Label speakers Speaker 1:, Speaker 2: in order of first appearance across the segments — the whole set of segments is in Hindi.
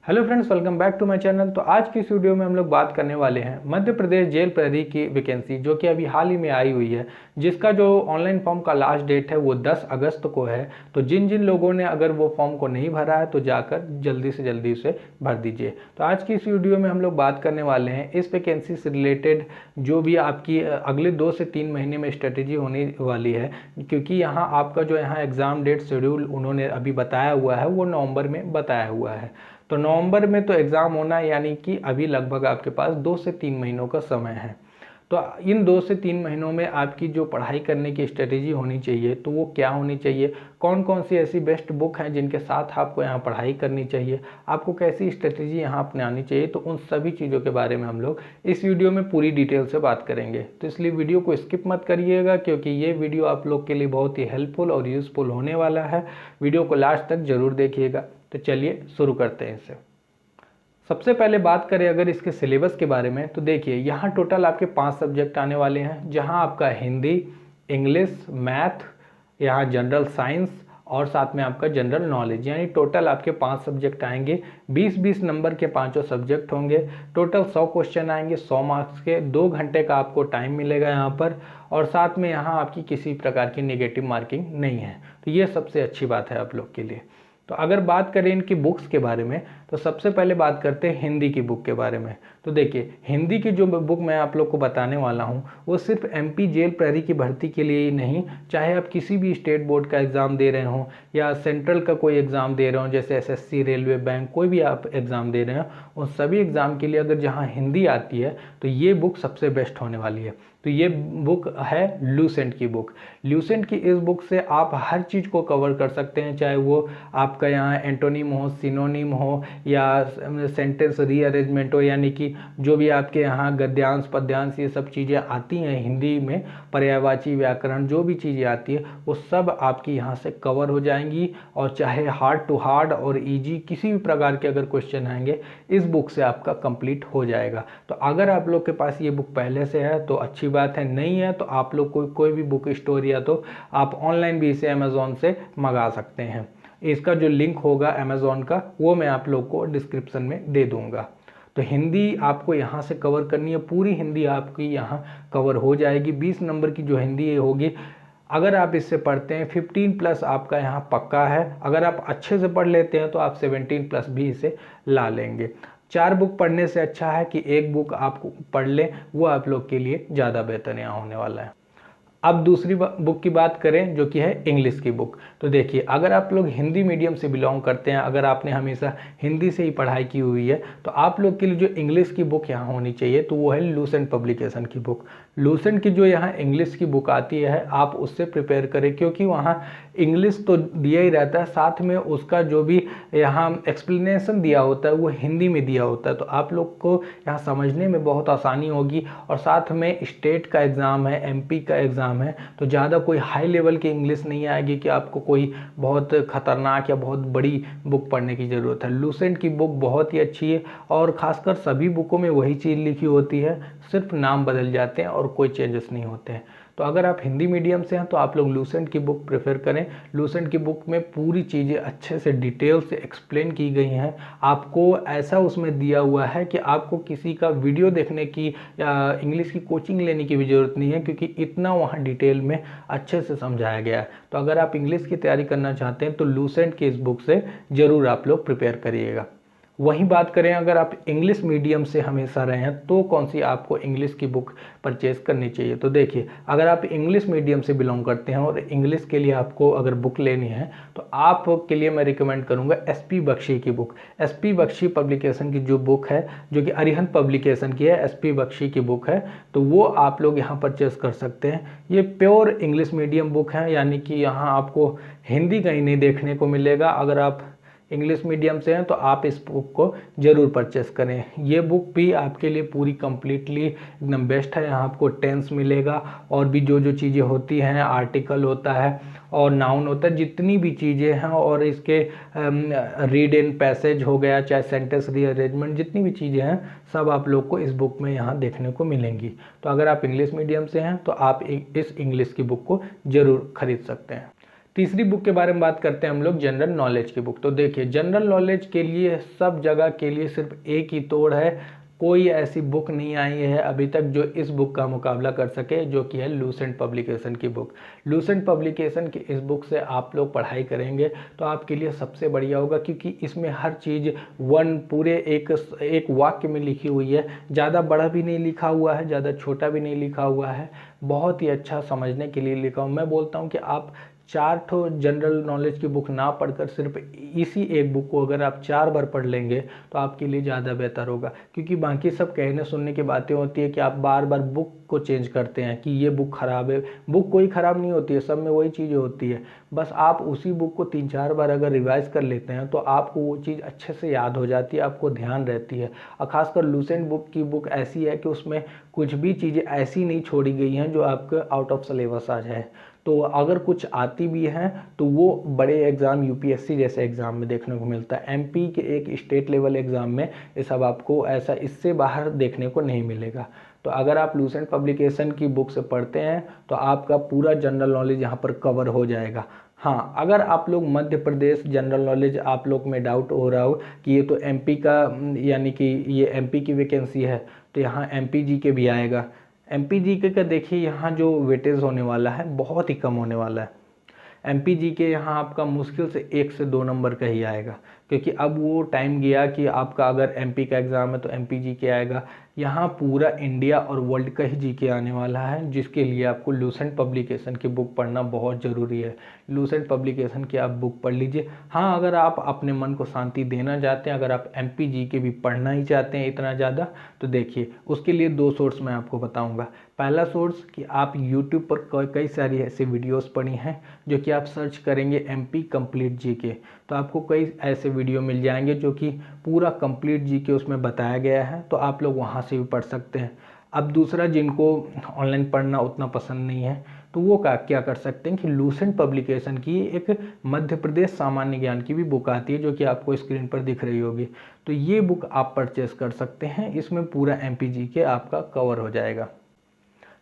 Speaker 1: Hello friends, welcome back to my channel. तो आज की इस वीडियो में हम लोग बात करने वाले हैं मध्य प्रदेश जेल प्रहरी की वैकेंसी, जो कि अभी हाल ही में आई हुई है, जिसका जो ऑनलाइन फॉर्म का लास्ट डेट है वो 10 अगस्त को है। तो जिन जिन लोगों ने अगर वो फॉर्म को नहीं भरा है तो जाकर जल्दी से जल्दी उसे भर दीजिए। तो आज की इस वीडियो में हम लोग बात करने वाले हैं इस वैकेंसी से रिलेटेड जो भी आपकी अगले 2 से 3 महीने में स्ट्रेटेजी होने वाली है, क्योंकि यहाँ आपका जो यहाँ एग्ज़ाम डेट शेड्यूल उन्होंने अभी बताया हुआ है वो नवंबर में बताया हुआ है। तो नवंबर में तो एग्ज़ाम होना है, यानी कि अभी लगभग आपके पास 2 से 3 महीनों का समय है। तो इन 2 से 3 महीनों में आपकी जो पढ़ाई करने की स्ट्रेटेजी होनी चाहिए तो वो क्या होनी चाहिए, कौन कौन सी ऐसी बेस्ट बुक हैं जिनके साथ आपको यहाँ पढ़ाई करनी चाहिए, आपको कैसी स्ट्रेटेजी यहाँ अपनानी चाहिए, तो उन सभी चीज़ों के बारे में हम लोग इस वीडियो में पूरी डिटेल से बात करेंगे। तो इसलिए वीडियो को स्किप मत करिएगा, क्योंकि ये वीडियो आप लोग के लिए बहुत ही हेल्पफुल और यूज़फुल होने वाला है। वीडियो को लास्ट तक ज़रूर देखिएगा। तो चलिए शुरू करते हैं इसे। सबसे पहले बात करें अगर इसके सिलेबस के बारे में, तो देखिए यहाँ टोटल आपके 5 सब्जेक्ट आने वाले हैं, जहाँ आपका हिंदी, इंग्लिश, मैथ, यहाँ जनरल साइंस और साथ में आपका जनरल नॉलेज, यानी टोटल आपके 5 सब्जेक्ट आएंगे। 20-20 नंबर के पांचों सब्जेक्ट होंगे। टोटल 100 क्वेश्चन आएंगे 100 मार्क्स के। 2 घंटे का आपको टाइम मिलेगा यहाँ पर, और साथ में यहाँ आपकी किसी प्रकार की नेगेटिव मार्किंग नहीं है। तो ये सबसे अच्छी बात है आप लोग के लिए। तो अगर बात करें इनकी बुक्स के बारे में, तो सबसे पहले बात करते हैं हिंदी की बुक के बारे में। तो देखिए हिंदी की जो बुक मैं आप लोग को बताने वाला हूँ वो सिर्फ एमपी जेल प्रहरी की भर्ती के लिए ही नहीं, चाहे आप किसी भी स्टेट बोर्ड का एग्ज़ाम दे रहे हों या सेंट्रल का कोई एग्ज़ाम दे रहे हो, जैसे एसएससी, रेलवे, बैंक, कोई भी आप एग्ज़ाम दे रहे हो, उन सभी एग्ज़ाम के लिए अगर जहाँ हिंदी आती है तो ये बुक सबसे बेस्ट होने वाली है। तो ये बुक है लूसेंट की बुक। लूसेंट की इस बुक से आप हर चीज़ को कवर कर सकते हैं, चाहे वो आपका यहाँ एंटोनिम हो, सिनोनिम हो, या सेंटेंस रीअरेंजमेंट हो, यानी कि जो भी आपके यहाँ गद्यांश, पद्यांश, ये सब चीज़ें आती हैं हिंदी में, पर्यायवाची, व्याकरण, जो भी चीज़ें आती है वो सब आपकी यहाँ से कवर हो जाएंगी। और चाहे हार्ड टू हार्ड और इजी किसी भी प्रकार के अगर क्वेश्चन आएंगे, इस बुक से आपका कंप्लीट हो जाएगा। तो अगर आप लोग के पास ये बुक पहले से है तो अच्छी बात है, नहीं है तो आप लोग कोई भी बुक स्टोर या तो आप ऑनलाइन भी इसे अमेज़ॉन से मंगा सकते हैं। इसका जो लिंक होगा अमेज़ॉन का वो मैं आप लोग को डिस्क्रिप्शन में दे दूंगा। तो हिंदी आपको यहाँ से कवर करनी है, पूरी हिंदी आपकी यहाँ कवर हो जाएगी। 20 नंबर की जो हिंदी होगी, अगर आप इससे पढ़ते हैं 15+ आपका यहाँ पक्का है। अगर आप अच्छे से पढ़ लेते हैं तो आप 17+ भी इसे ला लेंगे। 4 बुक पढ़ने से अच्छा है कि एक बुक आप पढ़ लें, वो आप लोग के लिए ज़्यादा बेहतर यहाँ होने वाला है। अब दूसरी बुक की बात करें जो कि है इंग्लिश की बुक। तो देखिए अगर आप लोग हिंदी मीडियम से बिलोंग करते हैं, अगर आपने हमेशा हिंदी से ही पढ़ाई की हुई है, तो आप लोग के लिए जो इंग्लिश की बुक यहाँ होनी चाहिए तो वो है लूसेंट पब्लिकेशन की बुक। लूसेंट की जो यहाँ इंग्लिश की बुक आती है आप उससे प्रिपेयर करें, क्योंकि वहाँ इंग्लिश तो दिया ही रहता है, साथ में उसका जो भी यहाँ एक्सप्लेनेशन दिया होता है वो हिंदी में दिया होता है। तो आप लोग को यहाँ समझने में बहुत आसानी होगी। और साथ में स्टेट का एग्ज़ाम है, एमपी का एग्ज़ाम है, तो ज़्यादा कोई हाई लेवल की इंग्लिश नहीं आएगी कि आपको कोई बहुत ख़तरनाक या बहुत बड़ी बुक पढ़ने की ज़रूरत है। लूसेंट की बुक बहुत ही अच्छी है, और ख़ासकर सभी बुकों में वही चीज़ लिखी होती है, सिर्फ नाम बदल जाते हैं और कोई चेंजेस नहीं होते हैं। तो अगर आप हिंदी मीडियम से हैं तो आप लोग लूसेंट की बुक प्रेफर करें। लूसेंट की बुक में पूरी चीज़ें अच्छे से डिटेल से एक्सप्लेन की गई हैं। आपको ऐसा उसमें दिया हुआ है कि आपको किसी का वीडियो देखने की या इंग्लिश की कोचिंग लेने की भी ज़रूरत नहीं है, क्योंकि इतना वहाँ डिटेल में अच्छे से समझाया गया है। तो अगर आप इंग्लिश की तैयारी करना चाहते हैं तो लूसेंट की इस बुक से ज़रूर आप लोग प्रिपेयर करिएगा। वहीं बात करें अगर आप इंग्लिश मीडियम से हमेशा रहे हैं तो कौन सी आपको इंग्लिश की बुक परचेज़ करनी चाहिए। तो देखिए अगर आप इंग्लिश मीडियम से बिलोंग करते हैं और इंग्लिश के लिए आपको अगर बुक लेनी है तो आपके लिए मैं रिकमेंड करूंगा एसपी बख्शी की बुक। एसपी बख्शी पब्लिकेशन की जो बुक है, जो कि अरिहंत पब्लिकेशन की है, एसपी बख्शी की बुक है, तो वो आप लोग यहाँ परचेज़ कर सकते हैं। ये प्योर इंग्लिश मीडियम बुक है, यानी कि यहाँ आपको हिंदी कहीं नहीं देखने को मिलेगा। अगर आप इंग्लिश मीडियम से हैं तो आप इस बुक को ज़रूर परचेस करें। ये बुक भी आपके लिए पूरी कंप्लीटली एकदम बेस्ट है। यहाँ आपको टेंस मिलेगा, और भी जो जो चीज़ें होती हैं, आर्टिकल होता है और नाउन होता है, जितनी भी चीज़ें हैं, और इसके रीड इन पैसेज हो गया, चाहे सेंटेंस रीअरेंजमेंट, जितनी भी चीज़ें हैं सब आप लोग को इस बुक में यहाँ देखने को मिलेंगी। तो अगर आप इंग्लिश मीडियम से हैं तो आप इस इंग्लिश की बुक को ज़रूर खरीद सकते हैं। तीसरी बुक के बारे में बात करते हैं हम लोग, जनरल नॉलेज की बुक। तो देखिए जनरल नॉलेज के लिए सब जगह के लिए सिर्फ एक ही तोड़ है, कोई ऐसी बुक नहीं आई है अभी तक जो इस बुक का मुकाबला कर सके, जो कि है लूसेंट पब्लिकेशन की बुक। लूसेंट पब्लिकेशन की इस बुक से आप लोग पढ़ाई करेंगे तो आपके लिए सबसे बढ़िया होगा, क्योंकि इसमें हर चीज़ पूरे एक वाक्य में लिखी हुई है। ज़्यादा बड़ा भी नहीं लिखा हुआ है, ज़्यादा छोटा भी नहीं लिखा हुआ है, बहुत ही अच्छा समझने के लिए लिखा हूँ। मैं बोलता हूँ कि आप 4 जनरल नॉलेज की बुक ना पढ़कर सिर्फ इसी एक बुक को अगर आप 4 बार पढ़ लेंगे तो आपके लिए ज़्यादा बेहतर होगा, क्योंकि बाकी सब कहने सुनने की बातें होती है कि आप बार बार बुक को चेंज करते हैं कि ये बुक ख़राब है। बुक कोई ख़राब नहीं होती है, सब में वही चीज़ें होती है, बस आप उसी बुक को 3-4 बार अगर रिवाइज कर लेते हैं तो आपको वो चीज़ अच्छे से याद हो जाती है, आपको ध्यान रहती है। और ख़ासकर लूसेंट बुक ऐसी है कि उसमें कुछ भी चीज़ें ऐसी नहीं छोड़ी गई हैं जो आपके आउट ऑफ सिलेबस आ जाए। तो अगर कुछ आती भी हैं तो वो बड़े एग्ज़ाम यूपीएससी जैसे एग्ज़ाम में देखने को मिलता है। एमपी के एक स्टेट लेवल एग्ज़ाम में ये सब आपको ऐसा इससे बाहर देखने को नहीं मिलेगा। तो अगर आप लूसेंट पब्लिकेशन की बुक से पढ़ते हैं तो आपका पूरा जनरल नॉलेज यहाँ पर कवर हो जाएगा। हाँ, अगर आप लोग मध्य प्रदेश जनरल नॉलेज आप लोग में डाउट हो रहा हो कि ये तो एमपी का यानी कि ये एमपी की वैकेंसी है, तो यहाँ एमपी जी के भी आएगा। एमपी जी के का देखिए यहाँ जो वेटेज होने वाला है बहुत ही कम होने वाला है। एमपी जी के यहाँ आपका मुश्किल से 1 से 2 नंबर का ही आएगा, क्योंकि अब वो टाइम गया कि आपका अगर एमपी का एग्ज़ाम है तो एमपी जी के आएगा। यहाँ पूरा इंडिया और वर्ल्ड का ही जी के आने वाला है, जिसके लिए आपको लूसेंट पब्लिकेशन की बुक पढ़ना बहुत ज़रूरी है। लूसेंट पब्लिकेशन की आप बुक पढ़ लीजिए। हाँ, अगर आप अपने मन को शांति देना चाहते हैं, अगर आप एमपी जी के भी पढ़ना ही चाहते हैं इतना ज़्यादा, तो देखिए उसके लिए 2 सोर्स मैं आपको बताऊँगा। पहला सोर्स कि आप यूट्यूब पर कई सारी ऐसी वीडियोस पढ़ी हैं जो कि आप सर्च करेंगे एमपी कंप्लीट जीके, तो आपको कई ऐसे वीडियो मिल जाएंगे जो कि पूरा कंप्लीट जीके उसमें बताया गया है, तो आप लोग वहाँ से भी पढ़ सकते हैं। अब दूसरा, जिनको ऑनलाइन पढ़ना उतना पसंद नहीं है तो वो क्या कर सकते हैं कि लूसेंट पब्लिकेशन की एक मध्य प्रदेश सामान्य ज्ञान की भी बुक आती है जो कि आपको स्क्रीन पर दिख रही होगी, तो ये बुक आप परचेस कर सकते हैं। इसमें पूरा एमपी जीके आपका कवर हो जाएगा।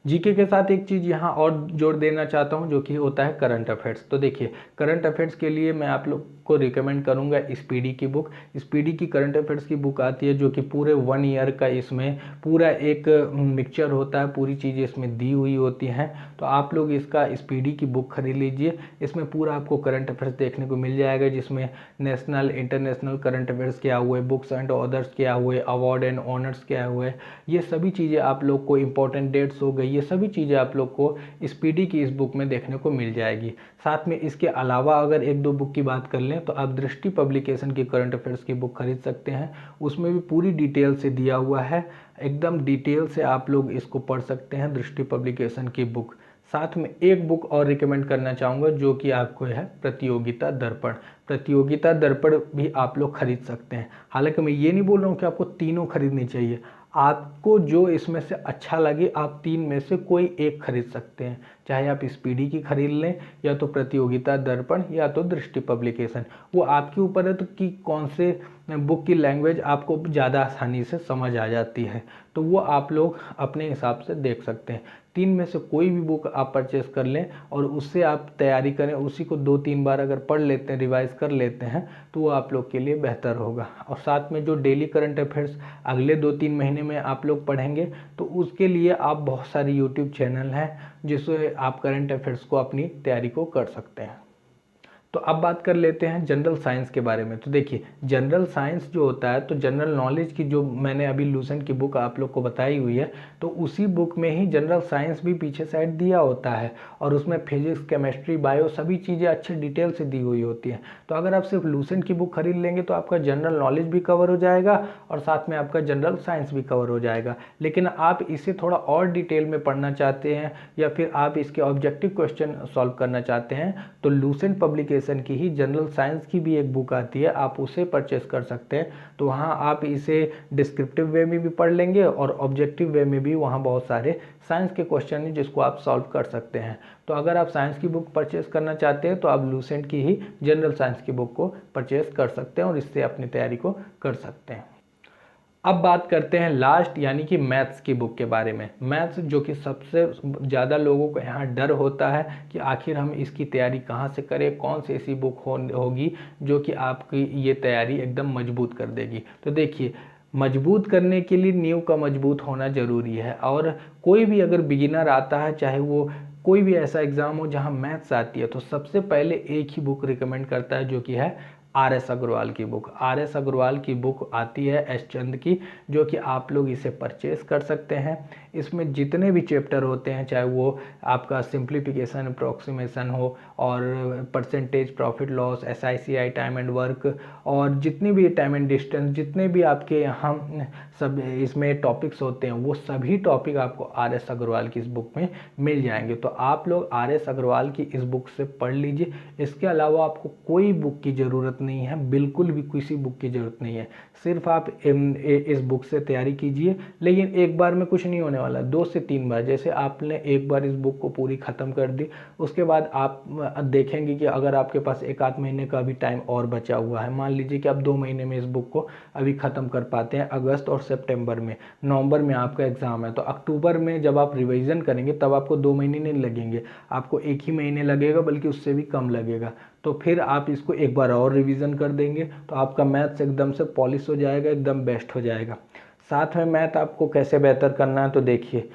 Speaker 1: जीके के साथ एक चीज़ यहाँ और जोड़ देना चाहता हूँ जो कि होता है करंट अफेयर्स। तो देखिए करंट अफेयर्स के लिए मैं आप लोग को रिकमेंड करूँगा स्पीडी की बुक। स्पीडी की करंट अफेयर्स की बुक आती है जो कि पूरे 1 ईयर का इसमें पूरा एक मिक्सचर होता है, पूरी चीज़ें इसमें दी हुई होती हैं। तो आप लोग इसका स्पीडी की बुक खरीद लीजिए, इसमें पूरा आपको करंट अफेयर्स देखने को मिल जाएगा, जिसमें नेशनल इंटरनेशनल करंट अफेयर्स क्या हुए, बुक्स एंड ऑदर्स क्या हुए, अवार्ड एंड ऑनर्स क्या हुए, ये सभी चीज़ें आप लोग को, इंपॉर्टेंट डेट्स हो गई, ये सभी चीज़ें आप लोग को स्पीडी की इस बुक में देखने को मिल जाएगी। साथ में इसके अलावा अगर 1-2 बुक की बात कर लें तो आप दृष्टि पब्लिकेशन की करंट अफेयर्स की बुक खरीद सकते हैं। उसमें भी पूरी डिटेल से दिया हुआ है, एकदम डिटेल से आप लोग इसको पढ़ सकते हैं, दृष्टि पब्लिकेशन की बुक। साथ में एक बुक और रिकमेंड करना चाहूँगा जो कि आपको है प्रतियोगिता दर्पण। प्रतियोगिता दर्पण भी आप लोग खरीद सकते हैं। हालांकि मैं ये नहीं बोल रहा हूँ कि आपको तीनों खरीदनी चाहिए, आपको जो इसमें से अच्छा लगे आप 3 में से कोई एक खरीद सकते हैं, चाहे आप स्पीडी की खरीद लें या तो प्रतियोगिता दर्पण या तो दृष्टि पब्लिकेशन, वो आपके ऊपर है तो कि कौन से बुक की लैंग्वेज आपको ज़्यादा आसानी से समझ आ जाती है, तो वो आप लोग अपने हिसाब से देख सकते हैं। 3 में से कोई भी बुक आप परचेस कर लें और उससे आप तैयारी करें, उसी को 2-3 बार अगर पढ़ लेते हैं, रिवाइज कर लेते हैं, तो वो आप लोग के लिए बेहतर होगा। और साथ में जो डेली करंट अफेयर्स अगले 2-3 महीने में आप लोग पढ़ेंगे, तो उसके लिए आप बहुत सारी यूट्यूब चैनल हैं जिससे आप करंट अफेयर्स को अपनी तैयारी को कर सकते हैं। तो अब बात कर लेते हैं जनरल साइंस के बारे में। तो देखिए जनरल साइंस जो होता है, तो जनरल नॉलेज की जो मैंने अभी लूसेंट की बुक आप लोग को बताई हुई है, तो उसी बुक में ही जनरल साइंस भी पीछे साइड दिया होता है और उसमें फिजिक्स, केमिस्ट्री, बायो सभी चीज़ें अच्छे डिटेल से दी हुई होती हैं। तो अगर आप सिर्फ लूसेंट की बुक खरीद लेंगे तो आपका जनरल नॉलेज भी कवर हो जाएगा और साथ में आपका जनरल साइंस भी कवर हो जाएगा। लेकिन आप इसे थोड़ा और डिटेल में पढ़ना चाहते हैं या फिर आप इसके ऑब्जेक्टिव क्वेश्चन सॉल्व करना चाहते हैं, तो लूसेंट पब्लिकेशन की ही जनरल साइंस की भी एक बुक आती है, आप उसे परचेस कर सकते हैं। तो वहाँ आप इसे डिस्क्रिप्टिव वे में भी पढ़ लेंगे और ऑब्जेक्टिव वे में भी वहाँ बहुत सारे साइंस के क्वेश्चन हैं जिसको आप सॉल्व कर सकते हैं। तो अगर आप साइंस की बुक परचेस करना चाहते हैं तो आप लूसेंट की ही जनरल साइंस की बुक को परचेस कर सकते हैं और इससे अपनी तैयारी को कर सकते हैं। अब बात करते हैं लास्ट यानी कि मैथ्स की बुक के बारे में। मैथ्स जो कि सबसे ज़्यादा लोगों को यहाँ डर होता है कि आखिर हम इसकी तैयारी कहाँ से करें, कौन सी ऐसी बुक होगी जो कि आपकी ये तैयारी एकदम मजबूत कर देगी। तो देखिए, मजबूत करने के लिए नींव का मजबूत होना ज़रूरी है। और कोई भी अगर बिगिनर आता है, चाहे वो कोई भी ऐसा एग्ज़ाम हो जहाँ मैथ्स आती है, तो सबसे पहले एक ही बुक रिकमेंड करता है जो कि है RS अग्रवाल की बुक। RS अग्रवाल की बुक आती है एस चंद की, जो कि आप लोग इसे परचेज कर सकते हैं। इसमें जितने भी चैप्टर होते हैं, चाहे वो आपका सिंप्लीफिकेशन, अप्रोक्सीमेशन हो, और percentage, profit loss, SICI, time and work, और जितनी भी टाइम एंड डिस्टेंस, जितने भी आपके यहाँ सब इसमें टॉपिक्स होते हैं, वो सभी टॉपिक आपको RS अग्रवाल की इस बुक में मिल जाएंगे। तो आप लोग RS अग्रवाल की इस बुक से पढ़ लीजिए। इसके अलावा आपको कोई बुक की ज़रूरत नहीं है, बिल्कुल भी किसी बुक की ज़रूरत नहीं है। सिर्फ आप इस बुक से तैयारी कीजिए। लेकिन एक बार में कुछ नहीं होने वाला, 2 से 3 बार। जैसे आपने एक बार इस बुक को पूरी ख़त्म कर दी, उसके बाद आप देखेंगे कि अगर आपके पास 1 आध महीने का भी टाइम और बचा हुआ है, मान लीजिए कि आप 2 महीने में इस बुक को अभी ख़त्म कर पाते हैं, अगस्त और सितंबर में। नवंबर में आपका एग्ज़ाम है, तो अक्टूबर में जब आप रिवीजन करेंगे तब आपको 2 महीने नहीं लगेंगे, आपको 1 ही महीने लगेगा, बल्कि उससे भी कम लगेगा। तो फिर आप इसको एक बार और रिवीजन कर देंगे तो आपका मैथ्स एकदम से पॉलिश हो जाएगा, एकदम बेस्ट हो जाएगा। साथ में मैथ आपको कैसे बेहतर करना है, तो देखिए,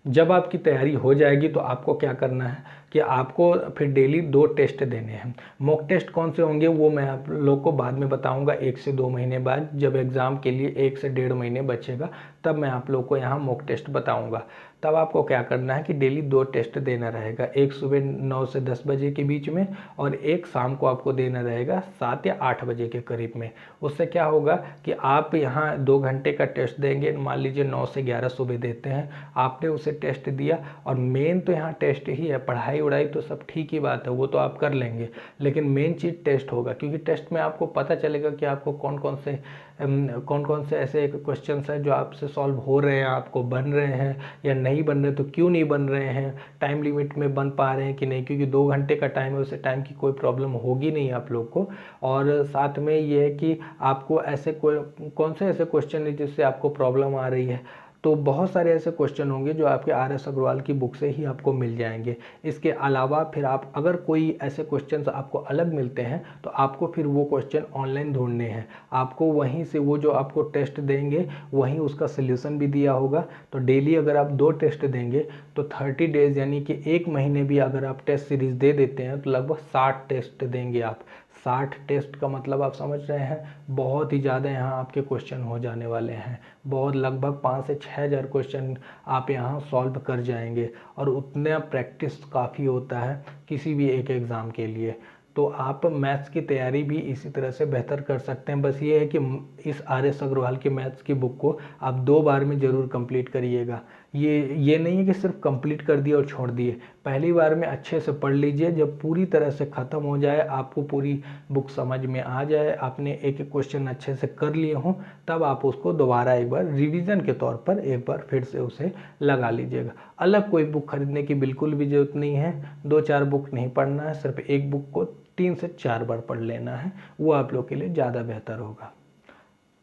Speaker 1: जब आपकी तैयारी हो जाएगी तो आपको क्या करना है कि आपको फिर डेली 2 टेस्ट देने हैं। मॉक टेस्ट कौन से होंगे वो मैं आप लोग को बाद में बताऊंगा, 1 से 2 महीने बाद, जब एग्ज़ाम के लिए 1 से 1.5 महीने बचेगा, तब मैं आप लोग को यहाँ मॉक टेस्ट बताऊंगा। तब आपको क्या करना है कि डेली 2 टेस्ट देना रहेगा, एक सुबह 9 से 10 बजे के बीच में, और एक शाम को आपको देना रहेगा 7 या 8 बजे के करीब में। उससे क्या होगा कि आप यहाँ 2 घंटे का टेस्ट देंगे, मान लीजिए 9 से 11 सुबह देते हैं, आपने उसे टेस्ट दिया, और मेन तो यहाँ टेस्ट ही है। पढ़ाई उड़ाई तो सब ठीक ही बात है, वो तो आप कर लेंगे, लेकिन मेन चीज़ टेस्ट होगा, क्योंकि टेस्ट में आपको पता चलेगा कि आपको कौन कौन से ऐसे क्वेश्चंस हैं जो आपसे सॉल्व हो रहे हैं, आपको बन रहे हैं या नहीं बन रहे, तो क्यों नहीं बन रहे हैं, टाइम लिमिट में बन पा रहे हैं कि नहीं, क्योंकि 2 घंटे का टाइम है, उसे टाइम की कोई प्रॉब्लम होगी नहीं आप लोग को। और साथ में ये है कि आपको ऐसे कौन से ऐसे क्वेश्चन है जिससे आपको प्रॉब्लम आ रही है, तो बहुत सारे ऐसे क्वेश्चन होंगे जो आपके RS अग्रवाल की बुक से ही आपको मिल जाएंगे। इसके अलावा फिर आप अगर कोई ऐसे क्वेश्चंस आपको अलग मिलते हैं तो आपको फिर वो क्वेश्चन ऑनलाइन ढूंढने हैं, आपको वहीं से वो जो आपको टेस्ट देंगे वहीं उसका सोल्यूशन भी दिया होगा। तो डेली अगर आप 2 टेस्ट देंगे तो 30 डेज यानी कि 1 महीने भी अगर आप टेस्ट सीरीज दे देते हैं तो लगभग 60 टेस्ट देंगे आप। 60 टेस्ट का मतलब आप समझ रहे हैं, बहुत ही ज़्यादा यहाँ आपके क्वेश्चन हो जाने वाले हैं। बहुत लगभग 5 से 6 हज़ार क्वेश्चन आप यहाँ सॉल्व कर जाएंगे, और उतना प्रैक्टिस काफ़ी होता है किसी भी एक एग्ज़ाम के लिए। तो आप मैथ्स की तैयारी भी इसी तरह से बेहतर कर सकते हैं। बस ये है कि इस RS अग्रवाल की मैथ्स की बुक को आप 2 बार में ज़रूर कंप्लीट करिएगा। ये नहीं है कि सिर्फ कंप्लीट कर दिए और छोड़ दिए, पहली बार में अच्छे से पढ़ लीजिए। जब पूरी तरह से ख़त्म हो जाए, आपको पूरी बुक समझ में आ जाए, आपने एक एक क्वेश्चन अच्छे से कर लिए हों, तब आप उसको दोबारा एक बार रिवीजन के तौर पर एक बार फिर से उसे लगा लीजिएगा। अलग कोई बुक खरीदने की बिल्कुल भी ज़रूरत नहीं है, 2-4 बुक नहीं पढ़ना है, सिर्फ एक बुक को 3 से 4 बार पढ़ लेना है, वो आप लोग के लिए ज़्यादा बेहतर होगा।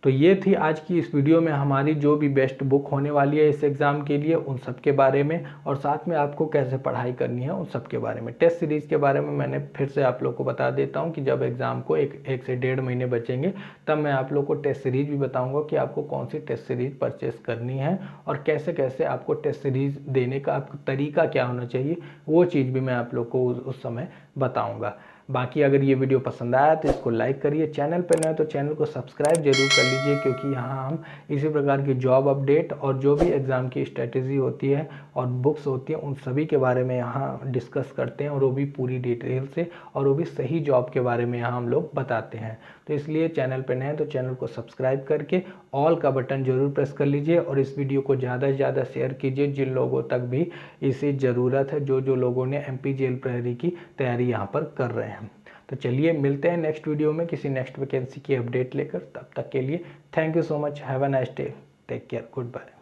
Speaker 1: तो ये थी आज की इस वीडियो में हमारी जो भी बेस्ट बुक होने वाली है इस एग्ज़ाम के लिए, उन सब के बारे में, और साथ में आपको कैसे पढ़ाई करनी है उन सब के बारे में। टेस्ट सीरीज़ के बारे में मैंने फिर से आप लोग को बता देता हूँ कि जब एग्ज़ाम को एक से 1.5 महीने बचेंगे तब मैं आप लोग को टेस्ट सीरीज़ भी बताऊँगा कि आपको कौन सी टेस्ट सीरीज़ परचेस करनी है, और कैसे कैसे आपको टेस्ट सीरीज़ देने का आपका तरीका क्या होना चाहिए, वो चीज़ भी मैं आप लोग को उस समय बताऊँगा। बाकी अगर ये वीडियो पसंद आया तो इसको लाइक करिए, चैनल पर नए तो चैनल को सब्सक्राइब जरूर कर लीजिए, क्योंकि यहाँ हम इसी प्रकार की जॉब अपडेट और जो भी एग्ज़ाम की स्ट्रेटेजी होती है और बुक्स होती हैं उन सभी के बारे में यहाँ डिस्कस करते हैं, और वो भी पूरी डिटेल से, और वो भी सही जॉब के बारे में यहाँ हम लोग बताते हैं। तो इसलिए चैनल पर नए तो चैनल को सब्सक्राइब करके ऑल का बटन जरूर प्रेस कर लीजिए, और इस वीडियो को ज़्यादा से ज़्यादा शेयर कीजिए जिन लोगों तक भी इसी ज़रूरत है, जो लोगों ने MP जेल प्रहरी की तैयारी यहाँ पर कर रहे हैं। तो चलिए मिलते हैं नेक्स्ट वीडियो में किसी नेक्स्ट वैकेंसी की अपडेट लेकर। तब तक के लिए thank you so much, have a nice day, take care, good bye.